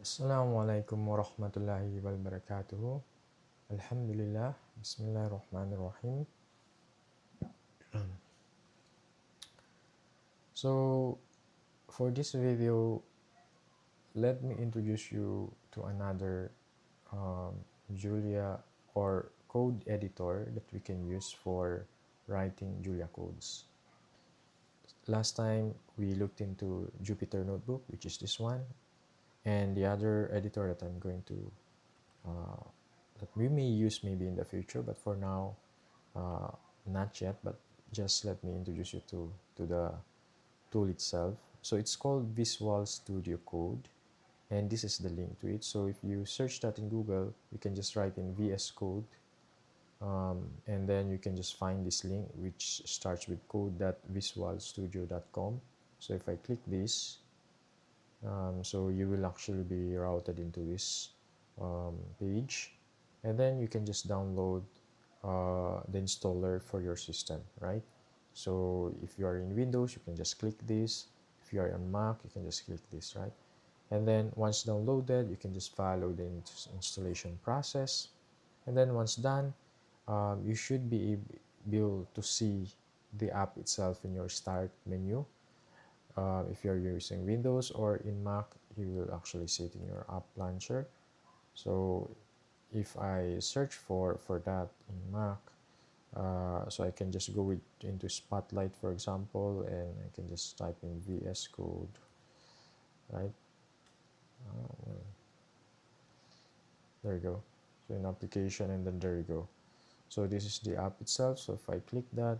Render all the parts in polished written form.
Assalamualaikum warahmatullahi wabarakatuh. Alhamdulillah. Bismillahirrahmanirrahim. So, for this video, let me introduce you to another Julia or code editor that we can use for writing Julia codes. Last time we looked into Jupyter Notebook, which is this one, and the other editor that I'm going to that we may use maybe in the future, but for now uh, not yet, but just let me introduce you to the tool itself. So it's called Visual Studio Code, and this is the link to it. So if you search that in Google, you can just write in VS Code, and then you can just find this link which starts with code.visualstudio.com. So if I click this, so you will actually be routed into this page, and then you can just download the installer for your system, right? So if you are in Windows, you can just click this. If you are on Mac, you can just click this, right? And then once downloaded, you can just follow the installation process. And then once done, you should be able to see the app itself in your start menu. If you're using Windows or in Mac, you will actually see it in your app launcher. So if I search for that in Mac, so I can just go into Spotlight, for example, and I can just type in VS Code, right? Well, there you go. So in application, and then there you go. So this is the app itself. So if I click that,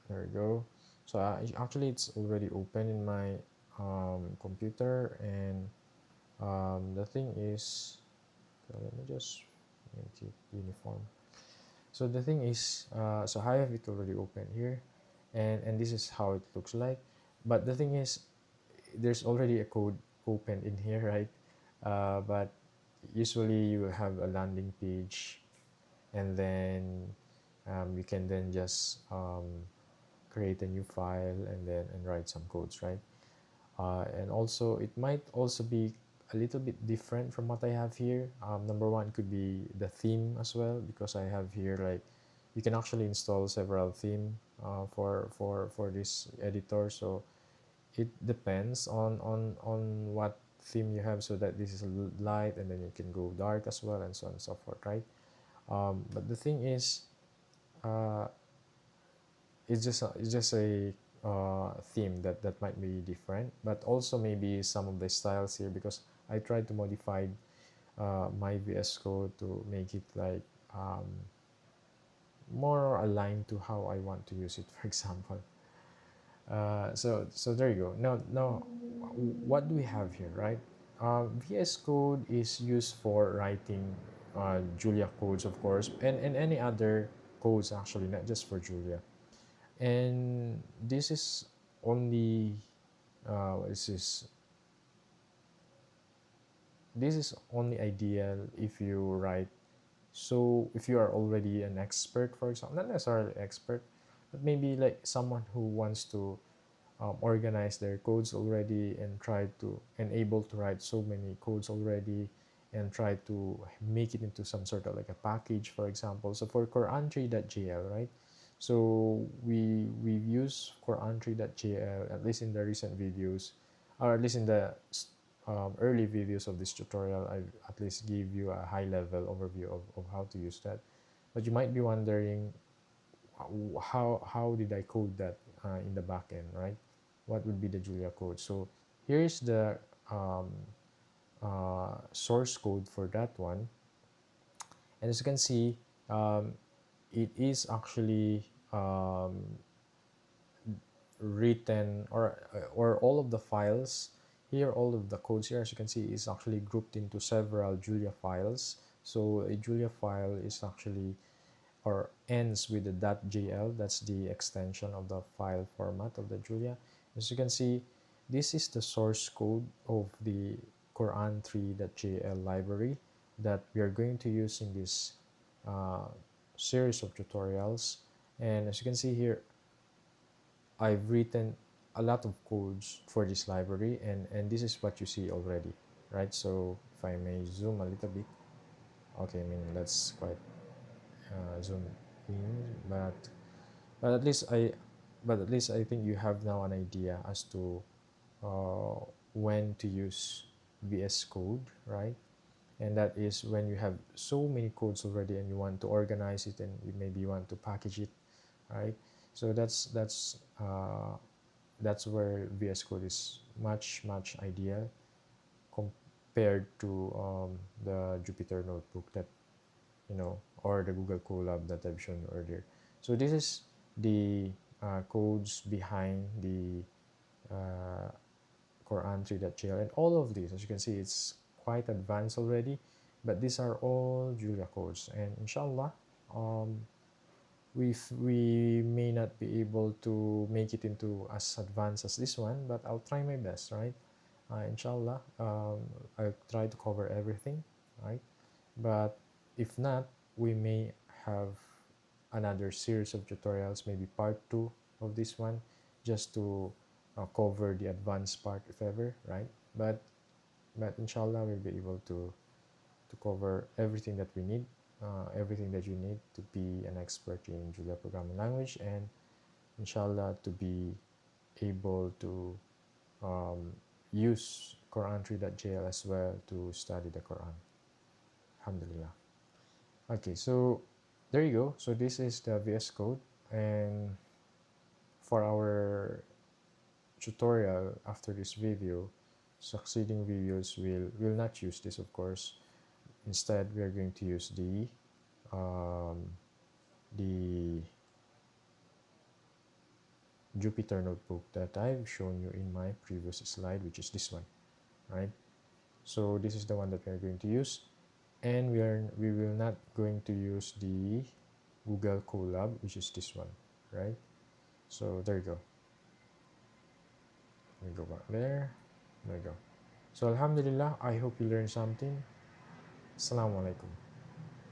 there you go. So actually it's already open in my computer, and the thing is, okay, let me just make it uniform. So the thing is, so I have it already open here, and this is how it looks like. But the thing is, there's already a code open in here, right? But usually you have a landing page, and then you can then just create a new file and write some codes, right? And also it might also be a little bit different from what I have here. Number one could be the theme as well, because I have here, like, you can actually install several theme for this editor. So it depends on what theme you have, so that this is light, and then you can go dark as well, and so on and so forth, right? But the thing is, uh, it's just a theme that might be different, but also maybe some of the styles here, because I tried to modify my VS Code to make it like more aligned to how I want to use it, for example. So there you go. Now, what do we have here, right? VS Code is used for writing Julia codes, of course, and any other codes, actually, not just for Julia. And this is only what is this is only ideal if you write, so if you are already an expert, for example, not necessarily expert, but maybe like someone who wants to organize their codes already, and try to and able to write so many codes already, and try to make it into some sort of like a package, for example. So for Quran3.jl, right? So we've used Quran3.jl, at least in the recent videos, or at least in the early videos of this tutorial. I at least give you a high level overview of how to use that. But you might be wondering, how did I code that in the back end, right? What would be the Julia code? So here's the source code for that one, and as you can see, it is actually written, or all of the files here, all of the codes here, as you can see, is actually grouped into several Julia files. So a Julia file is actually, or ends with the .jl. That's the extension of the file format of the Julia. As you can see, this is the source code of the Quran3.jl library that we are going to use in this series of tutorials. And as you can see here, I've written a lot of codes for this library, and this is what you see already. right? So if I may zoom a little bit, okay, I mean that's quite zoom in, but at least I think you have now an idea as to uh, when to use VS Code, right? And that is when you have so many codes already and you want to organize it and you maybe want to package it, right? So that's where VS Code is much ideal compared to the Jupyter Notebook that or the Google Colab that I've shown you earlier. So this is the codes behind the uh, Quran 3.jl, and all of these, as you can see, it's quite advanced already, but these are all Julia codes, and inshallah, um, we may not be able to make it into as advanced as this one, but I'll try my best, right? Inshallah, I'll try to cover everything, right? But if not, we may have another series of tutorials, maybe part 2 of this one, just to cover the advanced part if ever, right? But inshallah we'll be able to cover everything that we need, everything that you need to be an expert in Julia programming language, and inshallah to be able to um, use Quran 3.jl as well to study the Quran. Alhamdulillah. Okay, so there you go. So this is the VS Code, and for our tutorial after this video, succeeding videos will not use this, of course. Instead, we are going to use um, the Jupyter notebook that I've shown you in my previous slide, which is this one, right? So this is the one that we are going to use, and we will not going to use the Google Colab, which is this one, right? So there you go. Let me go back there. There you go. So Alhamdulillah, I hope you learned something. Assalamu alaikum.